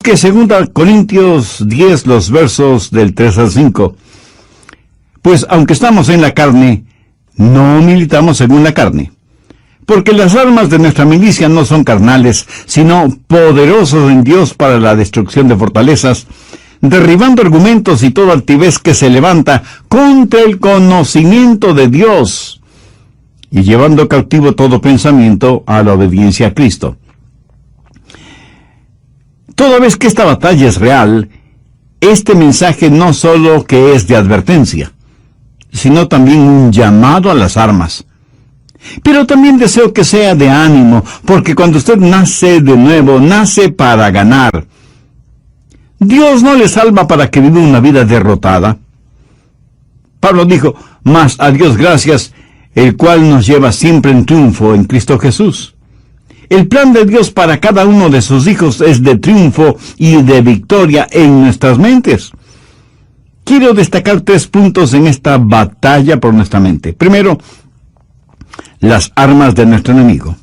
Que 2 Corintios 10, los versos del 3 al 5. Pues aunque estamos en la carne, no militamos según la carne. Porque las armas de nuestra milicia no son carnales, sino poderosos en Dios para la destrucción de fortalezas, derribando argumentos y toda altivez que se levanta contra el conocimiento de Dios, y llevando cautivo todo pensamiento a la obediencia a Cristo. Toda vez que esta batalla es real, este mensaje no solo que es de advertencia, sino también un llamado a las armas. Pero también deseo que sea de ánimo, porque cuando usted nace de nuevo, nace para ganar. Dios no le salva para que viva una vida derrotada. Pablo dijo, mas a Dios gracias, el cual nos lleva siempre en triunfo en Cristo Jesús. El plan de Dios para cada uno de sus hijos es de triunfo y de victoria en nuestras mentes. Quiero destacar 3 puntos en esta batalla por nuestra mente. Primero, las armas de nuestro enemigo.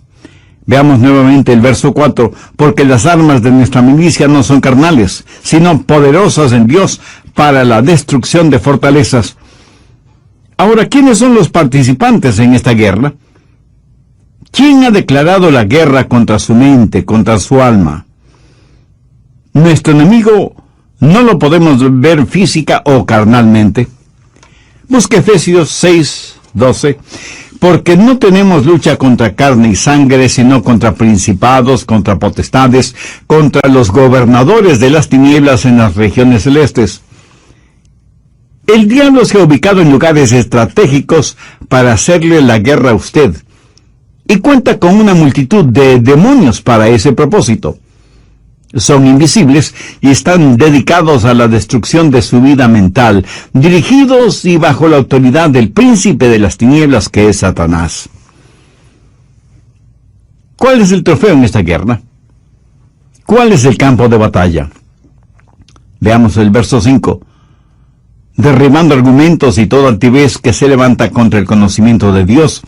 Veamos nuevamente el verso 4. Porque las armas de nuestra milicia no son carnales, sino poderosas en Dios para la destrucción de fortalezas. Ahora, ¿quiénes son los participantes en esta guerra? ¿Quién ha declarado la guerra contra su mente, contra su alma? Nuestro enemigo no lo podemos ver física o carnalmente. Busque Efesios 6:12. Porque no tenemos lucha contra carne y sangre, sino contra principados, contra potestades, contra los gobernadores de las tinieblas en las regiones celestes. El diablo se ha ubicado en lugares estratégicos para hacerle la guerra a usted, y cuenta con una multitud de demonios para ese propósito. Son invisibles y están dedicados a la destrucción de su vida mental, dirigidos y bajo la autoridad del príncipe de las tinieblas que es Satanás. ¿Cuál es el trofeo en esta guerra? ¿Cuál es el campo de batalla? Veamos el verso 5. Derribando argumentos y toda altivez que se levanta contra el conocimiento de Dios,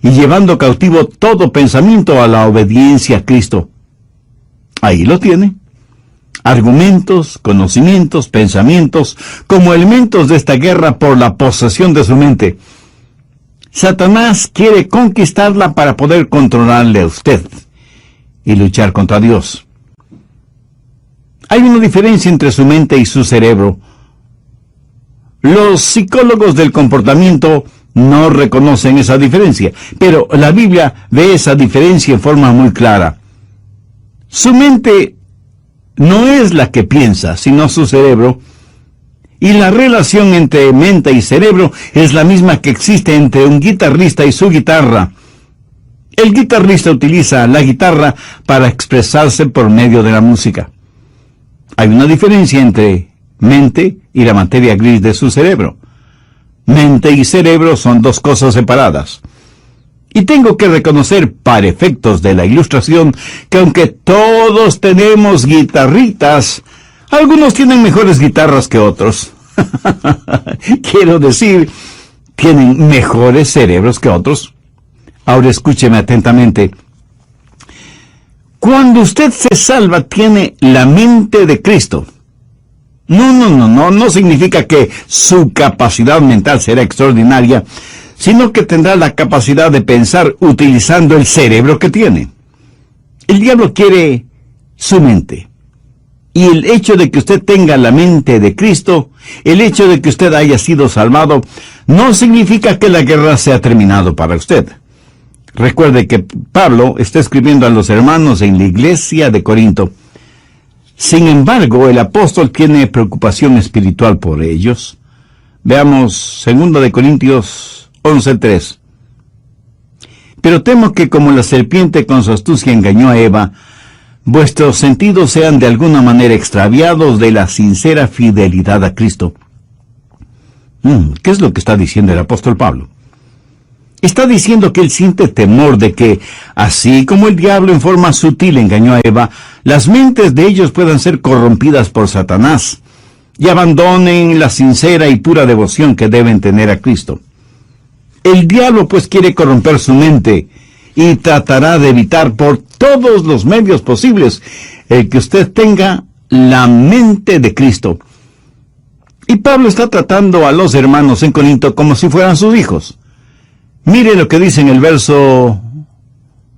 y llevando cautivo todo pensamiento a la obediencia a Cristo. Ahí lo tiene. Argumentos, conocimientos, pensamientos, como elementos de esta guerra por la posesión de su mente. Satanás quiere conquistarla para poder controlarle a usted y luchar contra Dios. Hay una diferencia entre su mente y su cerebro. Los psicólogos del comportamiento no reconocen esa diferencia, pero la Biblia ve esa diferencia en forma muy clara. Su mente no es la que piensa, sino su cerebro, y la relación entre mente y cerebro es la misma que existe entre un guitarrista y su guitarra. El guitarrista utiliza la guitarra para expresarse por medio de la música. Hay una diferencia entre mente y la materia gris de su cerebro. Mente y cerebro son 2 cosas separadas. Y tengo que reconocer, para efectos de la ilustración, que aunque todos tenemos guitarritas, algunos tienen mejores guitarras que otros. Quiero decir, tienen mejores cerebros que otros. Ahora escúcheme atentamente. Cuando usted se salva, tiene la mente de Cristo. No significa que su capacidad mental será extraordinaria, sino que tendrá la capacidad de pensar utilizando el cerebro que tiene. El diablo quiere su mente. Y el hecho de que usted tenga la mente de Cristo, el hecho de que usted haya sido salvado, no significa que la guerra se ha terminado para usted. Recuerde que Pablo está escribiendo a los hermanos en la iglesia de Corinto. Sin embargo, el apóstol tiene preocupación espiritual por ellos. Veamos 2 Corintios 11:3. Pero temo que como la serpiente con su astucia engañó a Eva, vuestros sentidos sean de alguna manera extraviados de la sincera fidelidad a Cristo. ¿Qué es lo que está diciendo el apóstol Pablo? Está diciendo que él siente temor de que, así como el diablo en forma sutil engañó a Eva, las mentes de ellos puedan ser corrompidas por Satanás y abandonen la sincera y pura devoción que deben tener a Cristo. El diablo pues quiere corromper su mente y tratará de evitar por todos los medios posibles el que usted tenga la mente de Cristo. Y Pablo está tratando a los hermanos en Corinto como si fueran sus hijos. Mire lo que dice en el verso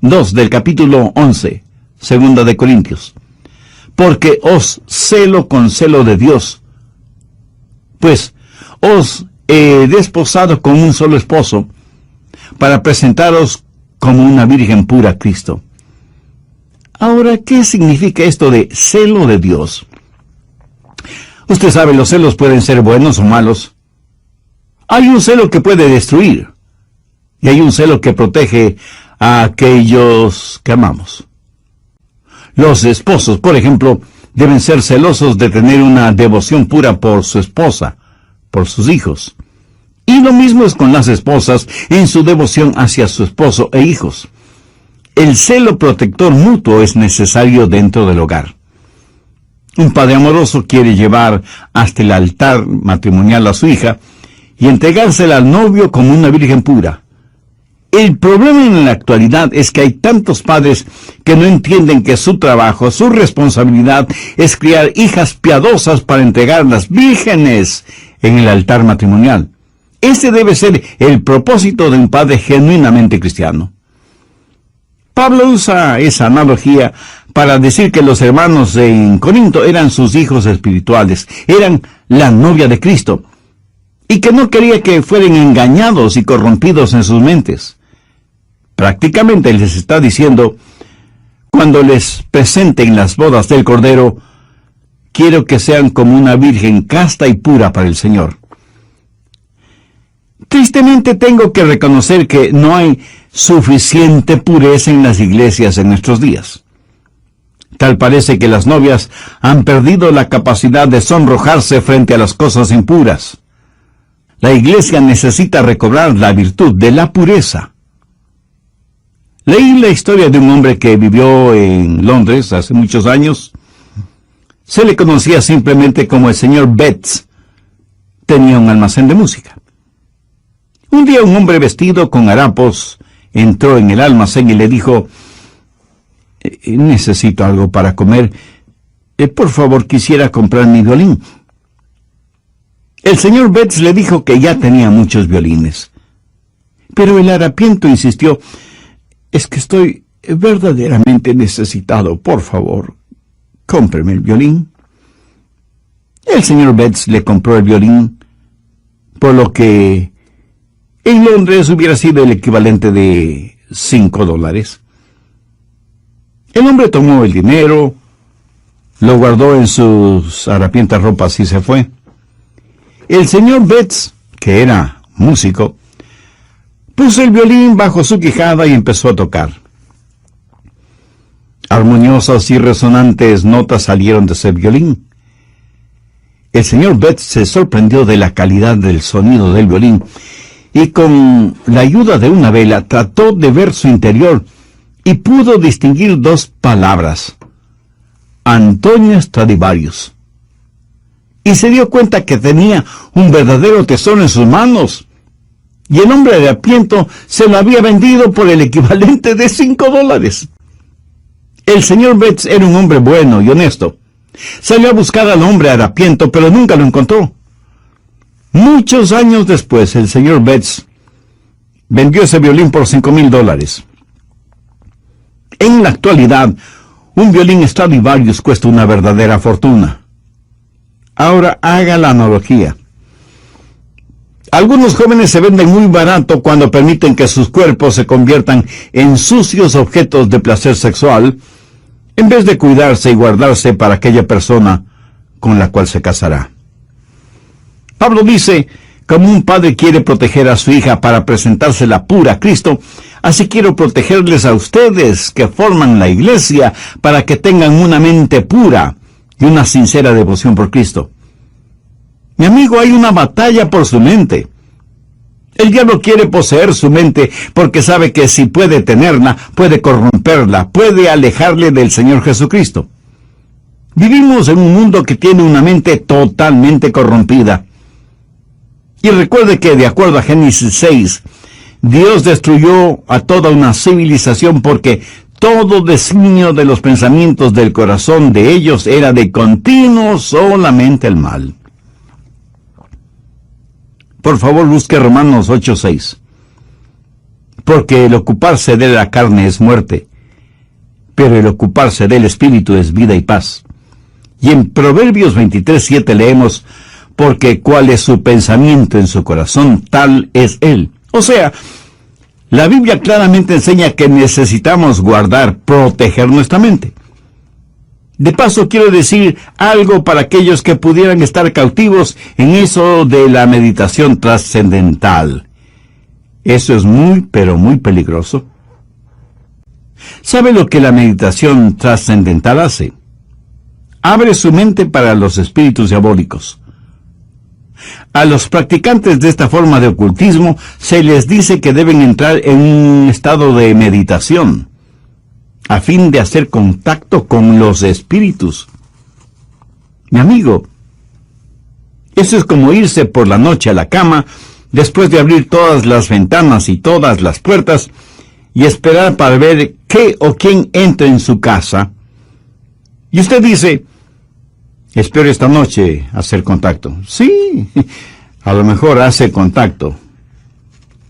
2 del capítulo 11, segunda de Corintios. Porque os celo con celo de Dios, pues os he desposado con un solo esposo, para presentaros como una virgen pura a Cristo. Ahora, ¿qué significa esto de celo de Dios? Usted sabe, los celos pueden ser buenos o malos. Hay un celo que puede destruir, y hay un celo que protege a aquellos que amamos. Los esposos, por ejemplo, deben ser celosos de tener una devoción pura por su esposa, por sus hijos. Y lo mismo es con las esposas en su devoción hacia su esposo e hijos. El celo protector mutuo es necesario dentro del hogar. Un padre amoroso quiere llevar hasta el altar matrimonial a su hija y entregársela al novio como una virgen pura. El problema en la actualidad es que hay tantos padres que no entienden que su trabajo, su responsabilidad es criar hijas piadosas para entregarlas vírgenes en el altar matrimonial. Ese debe ser el propósito de un padre genuinamente cristiano. Pablo usa esa analogía para decir que los hermanos en Corinto eran sus hijos espirituales, eran la novia de Cristo, y que no quería que fueran engañados y corrompidos en sus mentes. Prácticamente les está diciendo, cuando les presenten las bodas del Cordero, quiero que sean como una virgen casta y pura para el Señor. Tristemente tengo que reconocer que no hay suficiente pureza en las iglesias en nuestros días. Tal parece que las novias han perdido la capacidad de sonrojarse frente a las cosas impuras. La iglesia necesita recobrar la virtud de la pureza. Leí la historia de un hombre que vivió en Londres hace muchos años. Se le conocía simplemente como el señor Betts. Tenía un almacén de música. Un día un hombre vestido con harapos entró en el almacén y le dijo, necesito algo para comer. Por favor, quisiera comprar mi violín. El señor Betts le dijo que ya tenía muchos violines. Pero el harapiento insistió, es que estoy verdaderamente necesitado. Por favor, cómpreme el violín. El señor Betts le compró el violín, por lo que en Londres hubiera sido el equivalente de $5. El hombre tomó el dinero, lo guardó en sus harapientas ropas y se fue. El señor Betts, que era músico, puso el violín bajo su quijada y empezó a tocar. Armoniosas y resonantes notas salieron de ese violín. El señor Betts se sorprendió de la calidad del sonido del violín y con la ayuda de una vela trató de ver su interior y pudo distinguir dos palabras: Antonio Stradivarius. Y se dio cuenta que tenía un verdadero tesoro en sus manos. Y el hombre de harapiento se lo había vendido por el equivalente de $5. El señor Betts era un hombre bueno y honesto. Salió a buscar al hombre harapiento, pero nunca lo encontró. Muchos años después, el señor Betts vendió ese violín por $5,000. En la actualidad, un violín Stradivarius cuesta una verdadera fortuna. Ahora haga la analogía. Algunos jóvenes se venden muy barato cuando permiten que sus cuerpos se conviertan en sucios objetos de placer sexual, en vez de cuidarse y guardarse para aquella persona con la cual se casará. Pablo dice, como un padre quiere proteger a su hija para presentársela pura a Cristo, así quiero protegerles a ustedes que forman la iglesia para que tengan una mente pura y una sincera devoción por Cristo. Mi amigo, hay una batalla por su mente. El diablo quiere poseer su mente porque sabe que si puede tenerla, puede corromperla, puede alejarle del Señor Jesucristo. Vivimos en un mundo que tiene una mente totalmente corrompida. Y recuerde que, de acuerdo a Génesis 6, Dios destruyó a toda una civilización porque Todo designio de los pensamientos del corazón de ellos era de continuo solamente el mal. Por favor, busque Romanos 8:6. Porque el ocuparse de la carne es muerte, pero el ocuparse del Espíritu es vida y paz. Y en Proverbios 23:7 leemos, porque cuál es su pensamiento en su corazón, tal es él. O sea, la Biblia claramente enseña que necesitamos guardar, proteger nuestra mente. De paso, quiero decir algo para aquellos que pudieran estar cautivos en eso de la meditación trascendental. Eso es muy, pero muy peligroso. ¿Sabe lo que la meditación trascendental hace? Abre su mente para los espíritus diabólicos. A los practicantes de esta forma de ocultismo se les dice que deben entrar en un estado de meditación, a fin de hacer contacto con los espíritus. Mi amigo, eso es como irse por la noche a la cama, después de abrir todas las ventanas y todas las puertas, y esperar para ver qué o quién entra en su casa. Y usted dice, espero esta noche hacer contacto. Sí, a lo mejor hace contacto,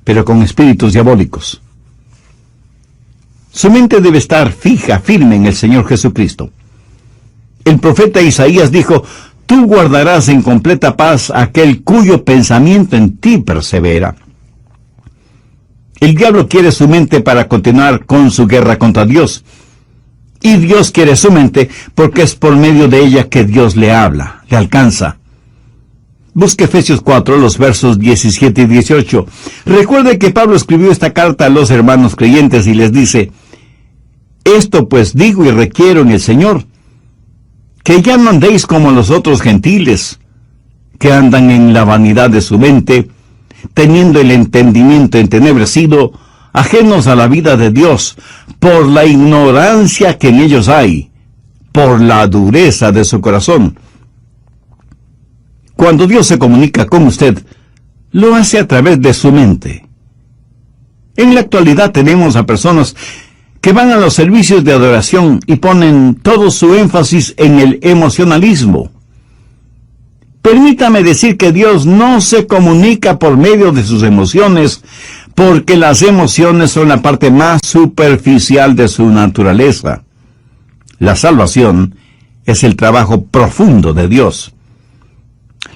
pero con espíritus diabólicos. Su mente debe estar fija, firme en el Señor Jesucristo. El profeta Isaías dijo, tú guardarás en completa paz aquel cuyo pensamiento en ti persevera. El diablo quiere su mente para continuar con su guerra contra Dios. Y Dios quiere su mente porque es por medio de ella que Dios le habla, le alcanza. Busque Efesios 4, los versos 17 y 18. Recuerde que Pablo escribió esta carta a los hermanos creyentes y les dice, esto pues digo y requiero en el Señor, que ya no andéis como los otros gentiles, que andan en la vanidad de su mente, teniendo el entendimiento entenebrecido, ajenos a la vida de Dios, por la ignorancia que en ellos hay, por la dureza de su corazón. Cuando Dios se comunica con usted, lo hace a través de su mente. En la actualidad tenemos a personas que van a los servicios de adoración y ponen todo su énfasis en el emocionalismo. Permítame decir que Dios no se comunica por medio de sus emociones, porque las emociones son la parte más superficial de su naturaleza. La salvación es el trabajo profundo de Dios.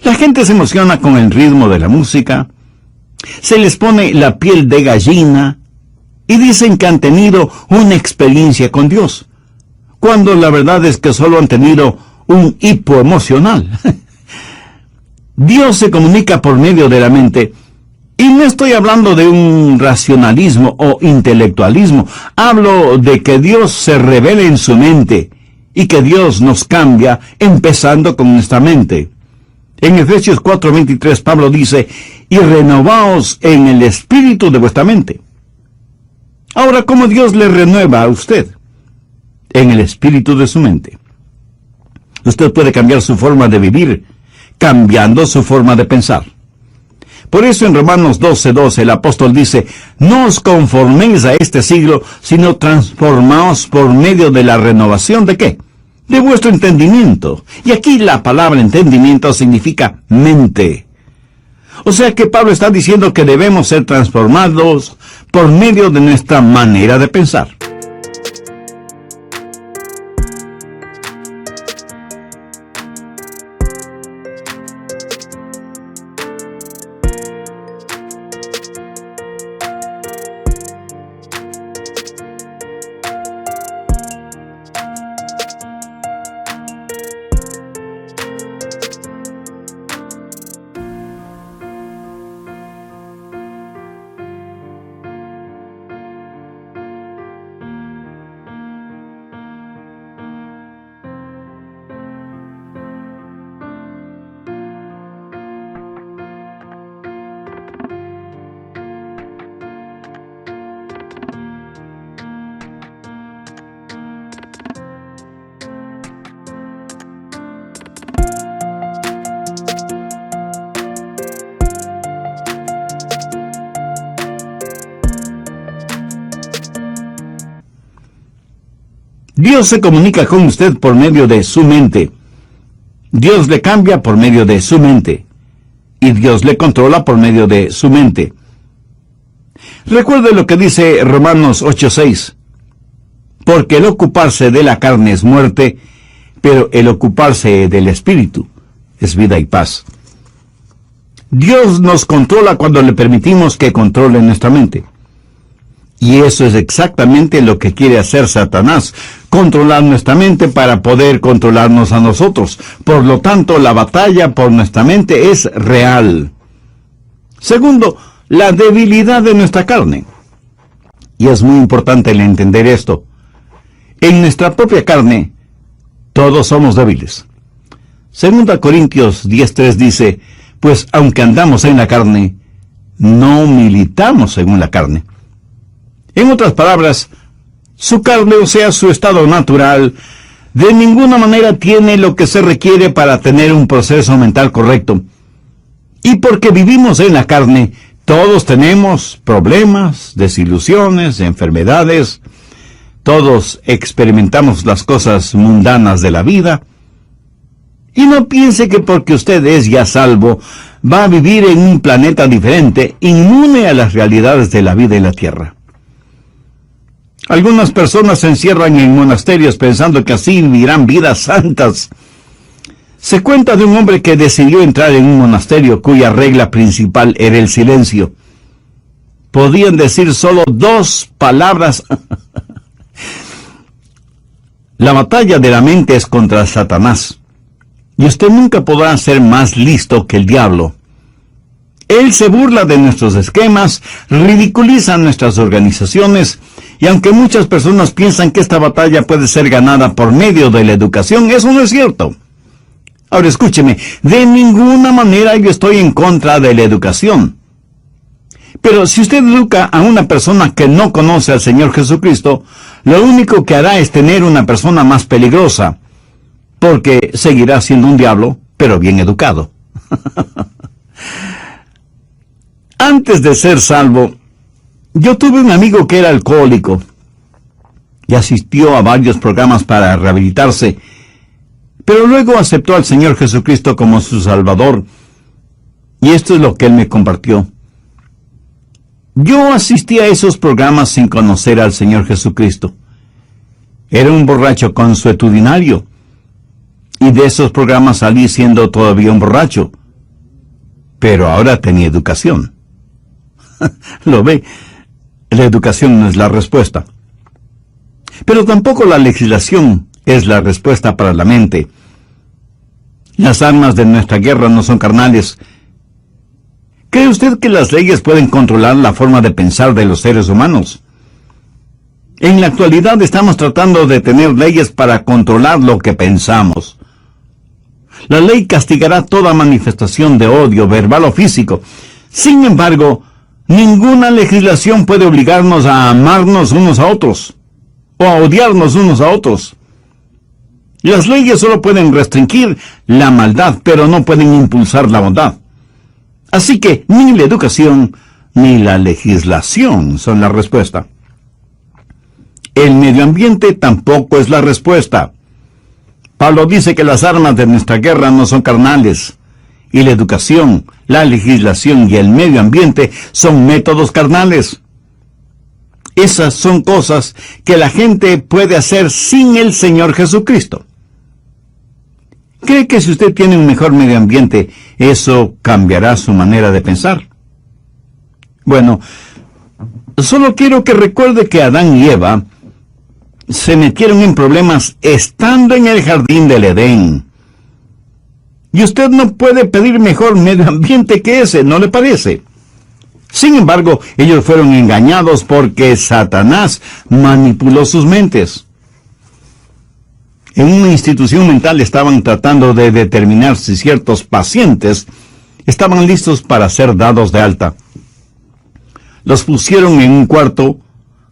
La gente se emociona con el ritmo de la música, se les pone la piel de gallina y dicen que han tenido una experiencia con Dios, cuando la verdad es que solo han tenido un hipo emocional. Dios se comunica por medio de la mente, y no estoy hablando de un racionalismo o intelectualismo, hablo de que Dios se revela en su mente, y que Dios nos cambia, empezando con nuestra mente. En Efesios 4:23 Pablo dice, y renovaos en el espíritu de vuestra mente. Ahora, ¿cómo Dios le renueva a usted? En el espíritu de su mente. Usted puede cambiar su forma de vivir, cambiando su forma de pensar. Por eso en Romanos 12:12 el apóstol dice, no os conforméis a este siglo, sino transformaos por medio de la renovación ¿de qué? De vuestro entendimiento. Y aquí la palabra entendimiento significa mente. O sea que Pablo está diciendo que debemos ser transformados por medio de nuestra manera de pensar. Dios se comunica con usted por medio de su mente. Dios le cambia por medio de su mente. Y Dios le controla por medio de su mente. Recuerde lo que dice Romanos 8:6. Porque el ocuparse de la carne es muerte, pero el ocuparse del Espíritu es vida y paz. Dios nos controla cuando le permitimos que controle nuestra mente. Y eso es exactamente lo que quiere hacer Satanás, controlar nuestra mente para poder controlarnos a nosotros. Por lo tanto, la batalla por nuestra mente es real. Segundo, la debilidad de nuestra carne. Y es muy importante el entender esto. En nuestra propia carne, todos somos débiles. 2 Corintios 10:3 dice, pues aunque andamos en la carne, no militamos según la carne. En otras palabras, su carne, o sea, su estado natural, de ninguna manera tiene lo que se requiere para tener un proceso mental correcto. Y porque vivimos en la carne, todos tenemos problemas, desilusiones, enfermedades. Todos experimentamos las cosas mundanas de la vida. Y no piense que porque usted es ya salvo, va a vivir en un planeta diferente, inmune a las realidades de la vida y la tierra. Algunas personas se encierran en monasterios pensando que así vivirán vidas santas. Se cuenta de un hombre que decidió entrar en un monasterio cuya regla principal era el silencio. Podían decir solo 2 palabras. La batalla de la mente es contra Satanás. Y usted nunca podrá ser más listo que el diablo. Él se burla de nuestros esquemas, ridiculiza nuestras organizaciones, y aunque muchas personas piensan que esta batalla puede ser ganada por medio de la educación, eso no es cierto. Ahora escúcheme, de ninguna manera yo estoy en contra de la educación. Pero si usted educa a una persona que no conoce al Señor Jesucristo, lo único que hará es tener una persona más peligrosa, porque seguirá siendo un diablo, pero bien educado. Antes de ser salvo, yo tuve un amigo que era alcohólico y asistió a varios programas para rehabilitarse, pero luego aceptó al Señor Jesucristo como su Salvador, y esto es lo que él me compartió. Yo asistí a esos programas sin conocer al Señor Jesucristo. Era un borracho consuetudinario, y de esos programas salí siendo todavía un borracho, pero ahora tenía educación. Lo ve, la educación no es la respuesta. Pero tampoco la legislación es la respuesta para la mente. Las armas de nuestra guerra no son carnales. ¿Cree usted que las leyes pueden controlar la forma de pensar de los seres humanos? En la actualidad estamos tratando de tener leyes para controlar lo que pensamos. La ley castigará toda manifestación de odio, verbal o físico. Sin embargo, ninguna legislación puede obligarnos a amarnos unos a otros, o a odiarnos unos a otros. Las leyes solo pueden restringir la maldad, pero no pueden impulsar la bondad. Así que ni la educación ni la legislación son la respuesta. El medio ambiente tampoco es la respuesta. Pablo dice que las armas de nuestra guerra no son carnales, y la educación, la legislación y el medio ambiente son métodos carnales. Esas son cosas que la gente puede hacer sin el Señor Jesucristo. ¿Cree que si usted tiene un mejor medio ambiente, eso cambiará su manera de pensar? Bueno, solo quiero que recuerde que Adán y Eva se metieron en problemas estando en el jardín del Edén. Y usted no puede pedir mejor medio ambiente que ese, ¿no le parece? Sin embargo, ellos fueron engañados porque Satanás manipuló sus mentes. En una institución mental estaban tratando de determinar si ciertos pacientes estaban listos para ser dados de alta. Los pusieron en un cuarto,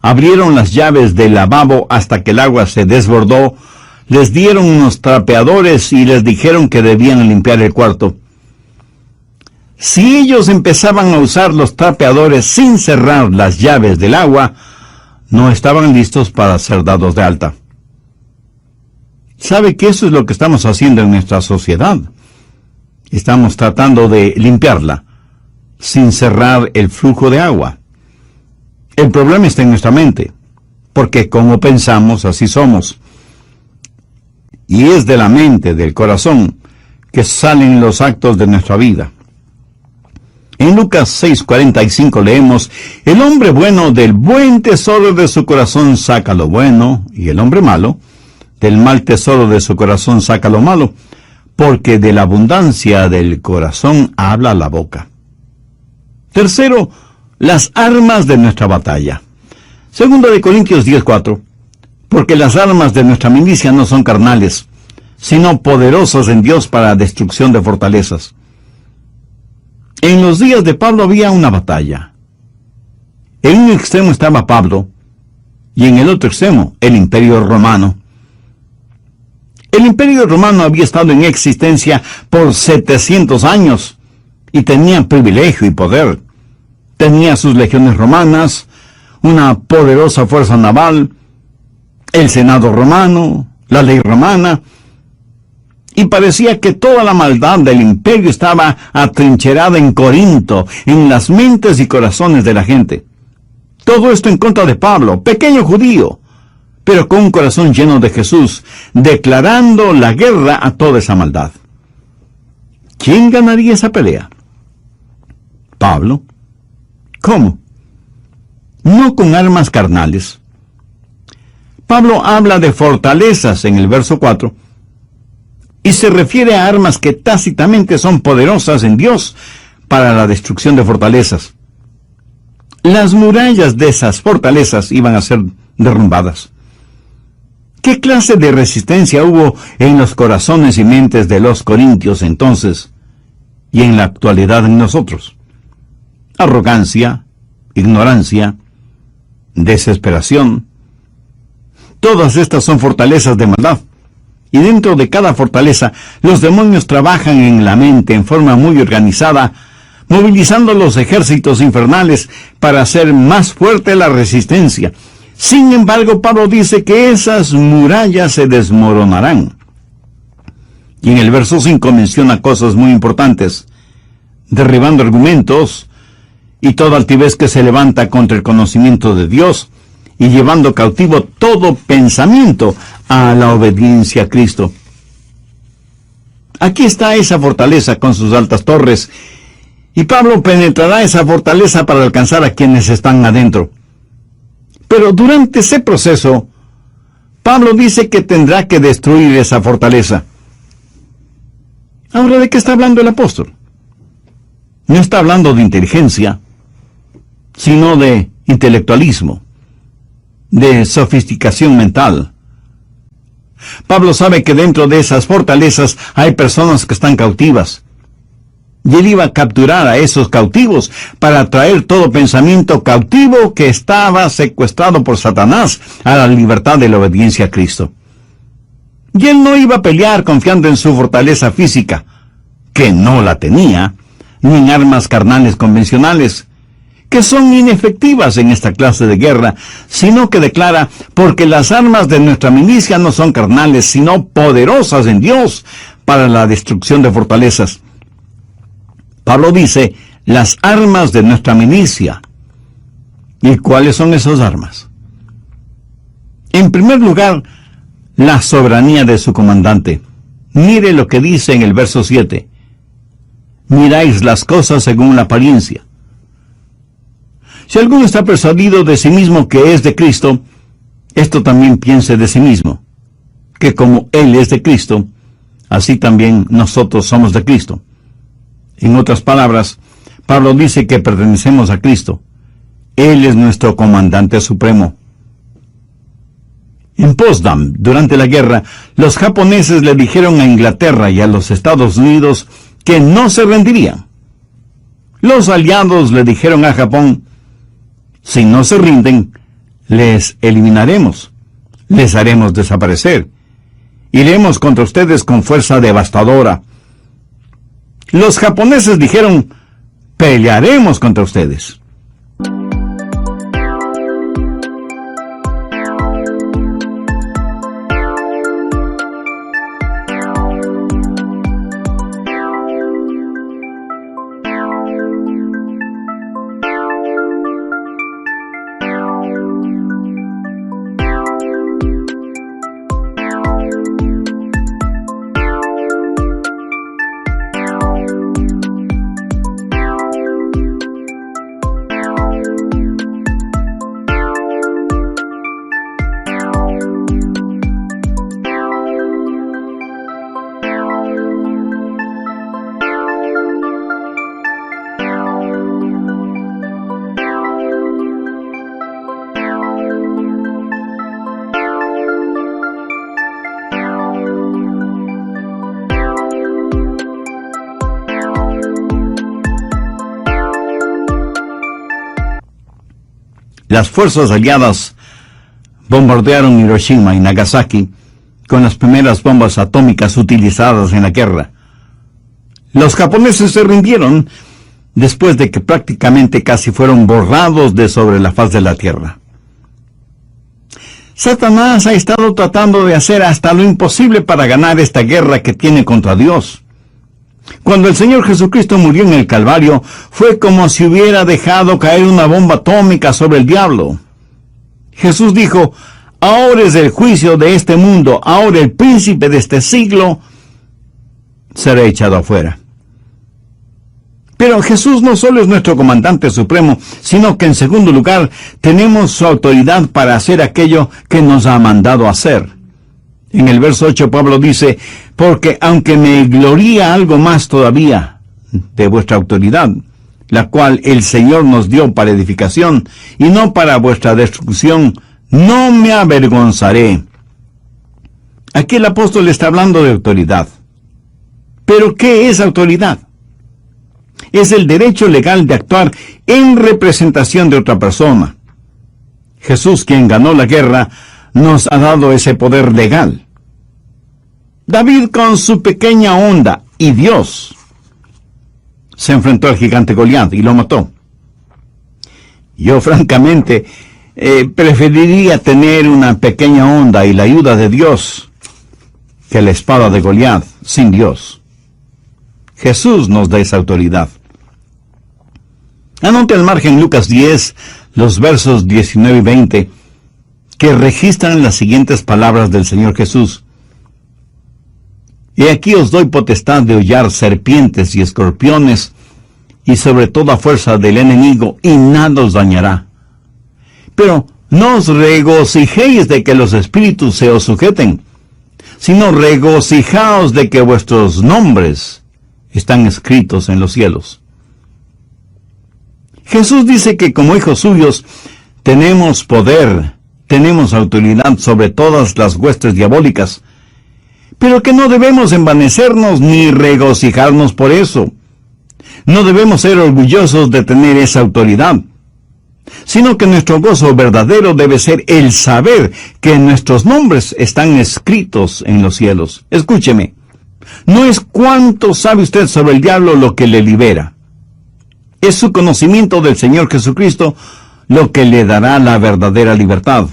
abrieron las llaves del lavabo hasta que el agua se desbordó, les dieron unos trapeadores y les dijeron que debían limpiar el cuarto. Si ellos empezaban a usar los trapeadores sin cerrar las llaves del agua, no estaban listos para ser dados de alta. ¿Sabe que eso es lo que estamos haciendo en nuestra sociedad? Estamos tratando de limpiarla, sin cerrar el flujo de agua. El problema está en nuestra mente, porque como pensamos, así somos. Y es de la mente, del corazón, que salen los actos de nuestra vida. En Lucas 6:45 leemos: el hombre bueno del buen tesoro de su corazón saca lo bueno, y el hombre malo del mal tesoro de su corazón saca lo malo, porque de la abundancia del corazón habla la boca. Tercero, las armas de nuestra batalla. Segundo de Corintios 10:4, porque las armas de nuestra milicia no son carnales, sino poderosas en Dios para destrucción de fortalezas. En los días de Pablo había una batalla. En un extremo estaba Pablo, y en el otro extremo, el Imperio Romano. El Imperio Romano había estado en existencia por 700 años, y tenía privilegio y poder. Tenía sus legiones romanas, una poderosa fuerza naval, el Senado romano, la ley romana, y parecía que toda la maldad del imperio estaba atrincherada en Corinto, en las mentes y corazones de la gente. Todo esto en contra de Pablo, pequeño judío, pero con un corazón lleno de Jesús, declarando la guerra a toda esa maldad. ¿Quién ganaría esa pelea? Pablo. ¿Cómo? No con armas carnales. Pablo habla de fortalezas en el verso 4, y se refiere a armas que tácitamente son poderosas en Dios para la destrucción de fortalezas. Las murallas de esas fortalezas iban a ser derrumbadas. ¿Qué clase de resistencia hubo en los corazones y mentes de los corintios entonces y en la actualidad en nosotros? Arrogancia, ignorancia, desesperación. Todas estas son fortalezas de maldad. Y dentro de cada fortaleza, los demonios trabajan en la mente en forma muy organizada, movilizando los ejércitos infernales para hacer más fuerte la resistencia. Sin embargo, Pablo dice que esas murallas se desmoronarán. Y en el verso 5 menciona cosas muy importantes, derribando argumentos y toda altivez que se levanta contra el conocimiento de Dios, y llevando cautivo todo pensamiento a la obediencia a Cristo. Aquí está esa fortaleza con sus altas torres, y Pablo penetrará esa fortaleza para alcanzar a quienes están adentro. Pero durante ese proceso, Pablo dice que tendrá que destruir esa fortaleza. Ahora, ¿de qué está hablando el apóstol? No está hablando de inteligencia, sino de intelectualismo, de sofisticación mental. Pablo sabe que dentro de esas fortalezas hay personas que están cautivas, y él iba a capturar a esos cautivos para traer todo pensamiento cautivo que estaba secuestrado por Satanás a la libertad de la obediencia a Cristo. Y él no iba a pelear confiando en su fortaleza física, que no la tenía, ni en armas carnales convencionales, que son inefectivas en esta clase de guerra, sino que declara: porque las armas de nuestra milicia no son carnales, sino poderosas en Dios para la destrucción de fortalezas. Pablo dice, las armas de nuestra milicia. ¿Y cuáles son esas armas? En primer lugar, la soberanía de su comandante. Mire lo que dice en el verso 7. Miráis las cosas según la apariencia. Si alguno está persuadido de sí mismo que es de Cristo, esto también piense de sí mismo, que como Él es de Cristo, así también nosotros somos de Cristo. En otras palabras, Pablo dice que pertenecemos a Cristo. Él es nuestro comandante supremo. En Potsdam, durante la guerra, los japoneses le dijeron a Inglaterra y a los Estados Unidos que no se rendirían. Los aliados le dijeron a Japón: si no se rinden, les eliminaremos, les haremos desaparecer, iremos contra ustedes con fuerza devastadora. Los japoneses dijeron: pelearemos contra ustedes. las fuerzas aliadas bombardearon Hiroshima y Nagasaki con las primeras bombas atómicas utilizadas en la guerra. Los japoneses se rindieron después de que prácticamente casi fueron borrados de sobre la faz de la tierra. Satanás ha estado tratando de hacer hasta lo imposible para ganar esta guerra que tiene contra Dios. Cuando el Señor Jesucristo murió en el Calvario, fue como si hubiera dejado caer una bomba atómica sobre el diablo. Jesús dijo: ahora es el juicio de este mundo, ahora el príncipe de este siglo será echado afuera. Pero Jesús no solo es nuestro comandante supremo, sino que en segundo lugar tenemos su autoridad para hacer aquello que nos ha mandado hacer. En el verso 8 Pablo dice: porque aunque me gloría algo más todavía de vuestra autoridad, la cual el Señor nos dio para edificación y no para vuestra destrucción, no me avergonzaré. Aquí el apóstol está hablando de autoridad. ¿Pero qué es autoridad? Es el derecho legal de actuar en representación de otra persona. Jesús, quien ganó la guerra, nos ha dado ese poder legal. David, con su pequeña onda, y Dios, se enfrentó al gigante Goliat y lo mató. Yo, francamente, preferiría tener una pequeña onda y la ayuda de Dios que la espada de Goliat sin Dios. Jesús nos da esa autoridad. Anote al margen Lucas 10, los versos 19 y 20, que registran las siguientes palabras del Señor Jesús. Y aquí os doy potestad de hollar serpientes y escorpiones, y sobre toda fuerza del enemigo, y nada os dañará. Pero no os regocijéis de que los espíritus se os sujeten, sino regocijaos de que vuestros nombres están escritos en los cielos. Jesús dice que como hijos suyos tenemos poder, tenemos autoridad sobre todas las huestes diabólicas, pero que no debemos envanecernos ni regocijarnos por eso. No debemos ser orgullosos de tener esa autoridad, sino que nuestro gozo verdadero debe ser el saber que nuestros nombres están escritos en los cielos. Escúcheme, no es cuánto sabe usted sobre el diablo lo que le libera. Es su conocimiento del Señor Jesucristo lo que le dará la verdadera libertad.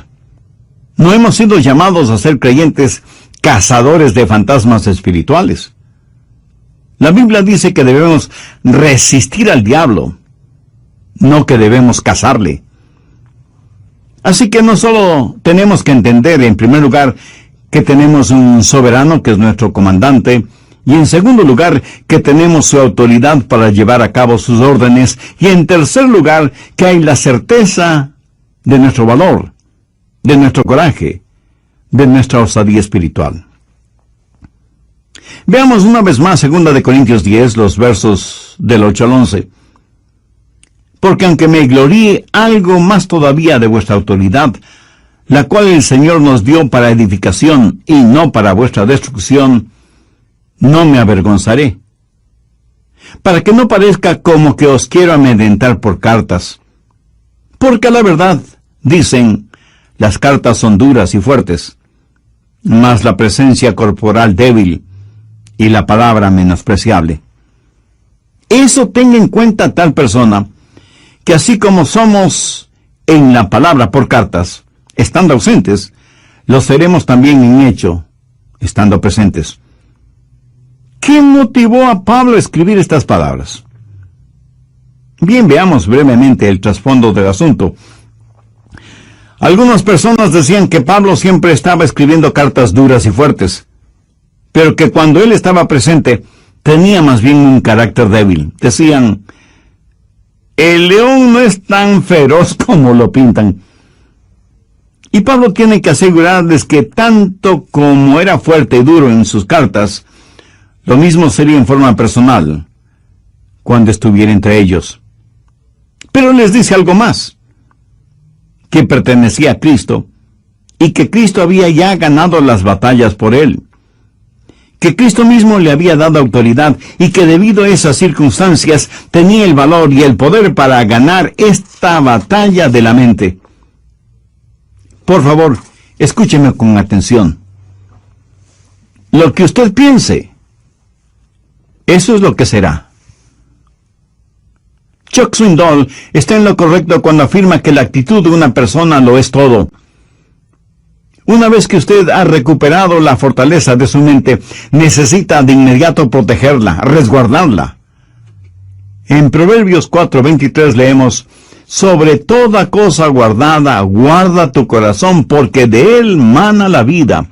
No hemos sido llamados a ser creyentes cazadores de fantasmas espirituales. La Biblia dice que debemos resistir al diablo, no que debemos cazarle. Así que no solo tenemos que entender, en primer lugar, que tenemos un soberano que es nuestro comandante, y en segundo lugar, que tenemos su autoridad para llevar a cabo sus órdenes, y en tercer lugar, que hay la certeza de nuestro valor, de nuestro coraje, de nuestra osadía espiritual. Veamos una vez más 2 Corintios 10, los versos del 8 al 11. Porque aunque me gloríe algo más todavía de vuestra autoridad, la cual el Señor nos dio para edificación y no para vuestra destrucción, no me avergonzaré, para que no parezca como que os quiero amedrentar por cartas. Porque a la verdad, dicen, las cartas son duras y fuertes, mas la presencia corporal débil y la palabra menospreciable. Eso tenga en cuenta tal persona, que así como somos en la palabra por cartas, estando ausentes, lo seremos también en hecho, estando presentes. ¿Qué motivó a Pablo a escribir estas palabras? Bien, veamos brevemente el trasfondo del asunto. Algunas personas decían que Pablo siempre estaba escribiendo cartas duras y fuertes, pero que cuando él estaba presente, tenía más bien un carácter débil. Decían, el león no es tan feroz como lo pintan. Y Pablo tiene que asegurarles que tanto como era fuerte y duro en sus cartas, lo mismo sería en forma personal, cuando estuviera entre ellos. Pero les dice algo más, que pertenecía a Cristo, y que Cristo había ya ganado las batallas por él, que Cristo mismo le había dado autoridad, y que debido a esas circunstancias tenía el valor y el poder para ganar esta batalla de la mente. Por favor, escúcheme con atención. Lo que usted piense, eso es lo que será. Chuck Swindoll está en lo correcto cuando afirma que la actitud de una persona lo es todo. Una vez que usted ha recuperado la fortaleza de su mente, necesita de inmediato protegerla, resguardarla. En Proverbios 4:23 leemos: sobre toda cosa guardada, guarda tu corazón, porque de él mana la vida.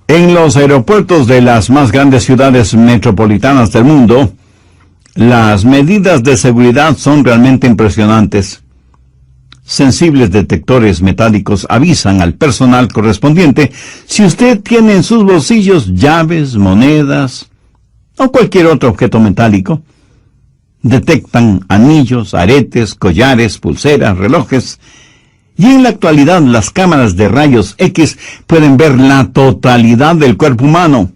En los aeropuertos de las más grandes ciudades metropolitanas del mundo, las medidas de seguridad son realmente impresionantes. Sensibles detectores metálicos avisan al personal correspondiente si usted tiene en sus bolsillos llaves, monedas o cualquier otro objeto metálico. Detectan anillos, aretes, collares, pulseras, relojes. Y en la actualidad las cámaras de rayos X pueden ver la totalidad del cuerpo humano,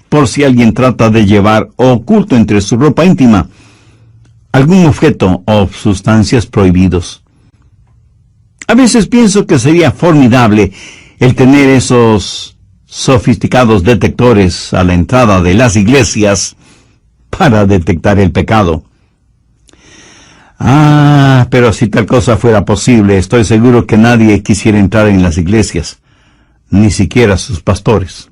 por si alguien trata de llevar oculto entre su ropa íntima algún objeto o sustancias prohibidos. A veces pienso que sería formidable el tener esos sofisticados detectores a la entrada de las iglesias para detectar el pecado. Pero si tal cosa fuera posible, estoy seguro que nadie quisiera entrar en las iglesias, ni siquiera sus pastores.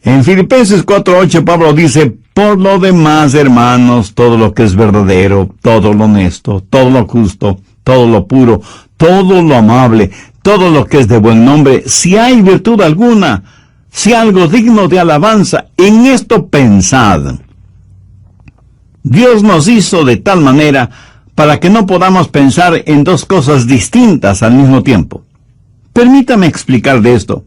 En Filipenses 4:8 Pablo dice: por lo demás, hermanos, todo lo que es verdadero, todo lo honesto, todo lo justo, todo lo puro, todo lo amable, todo lo que es de buen nombre, si hay virtud alguna, si algo digno de alabanza, en esto pensad. Dios nos hizo de tal manera para que no podamos pensar en dos cosas distintas al mismo tiempo. Permítame explicar de esto.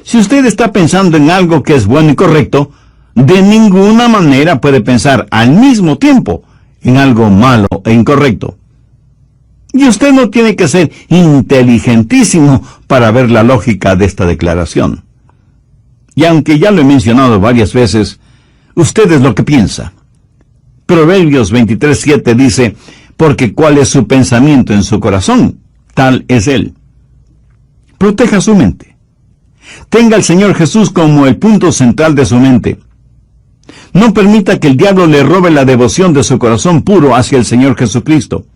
Si usted está pensando en algo que es bueno y correcto, de ninguna manera puede pensar al mismo tiempo en algo malo e incorrecto. Y usted no tiene que ser inteligentísimo para ver la lógica de esta declaración. Y aunque ya lo he mencionado varias veces, usted es lo que piensa. Proverbios 23:7 dice: porque cuál es su pensamiento en su corazón, tal es él. Proteja su mente. Tenga al Señor Jesús como el punto central de su mente. No permita que el diablo le robe la devoción de su corazón puro hacia el Señor Jesucristo.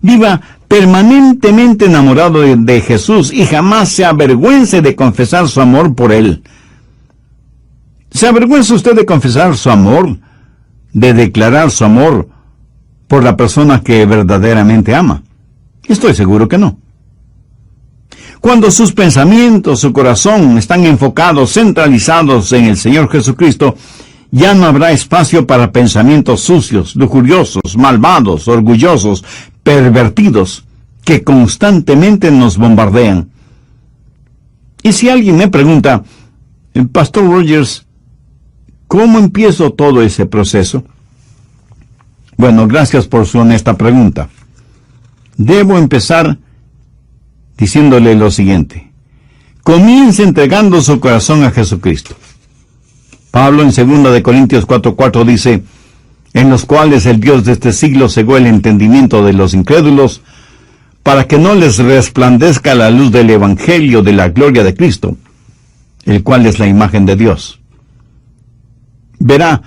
Viva permanentemente enamorado de Jesús y jamás se avergüence de confesar su amor por Él. ¿Se avergüenza usted de confesar su amor, de declarar su amor por la persona que verdaderamente ama? Estoy seguro que no. Cuando sus pensamientos, su corazón están enfocados, centralizados en el Señor Jesucristo, ya no habrá espacio para pensamientos sucios, lujuriosos, malvados, orgullosos, pervertidos, que constantemente nos bombardean. Y si alguien me pregunta: Pastor Rogers, ¿cómo empiezo todo ese proceso? Bueno, gracias por su honesta pregunta. Debo empezar diciéndole lo siguiente: comience entregando su corazón a Jesucristo. Pablo en 2 Corintios 4:4 dice: en los cuales el Dios de este siglo cegó el entendimiento de los incrédulos, para que no les resplandezca la luz del Evangelio de la gloria de Cristo, el cual es la imagen de Dios. Verá,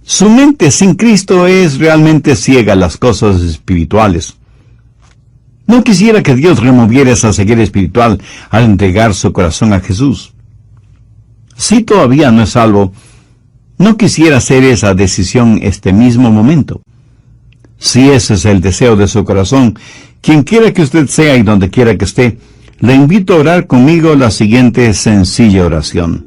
su mente sin Cristo es realmente ciega a las cosas espirituales. No quisiera que Dios removiera esa ceguera espiritual al entregar su corazón a Jesús. Si todavía no es salvo, no quisiera hacer esa decisión este mismo momento. Si ese es el deseo de su corazón, quien quiera que usted sea y donde quiera que esté, le invito a orar conmigo la siguiente sencilla oración.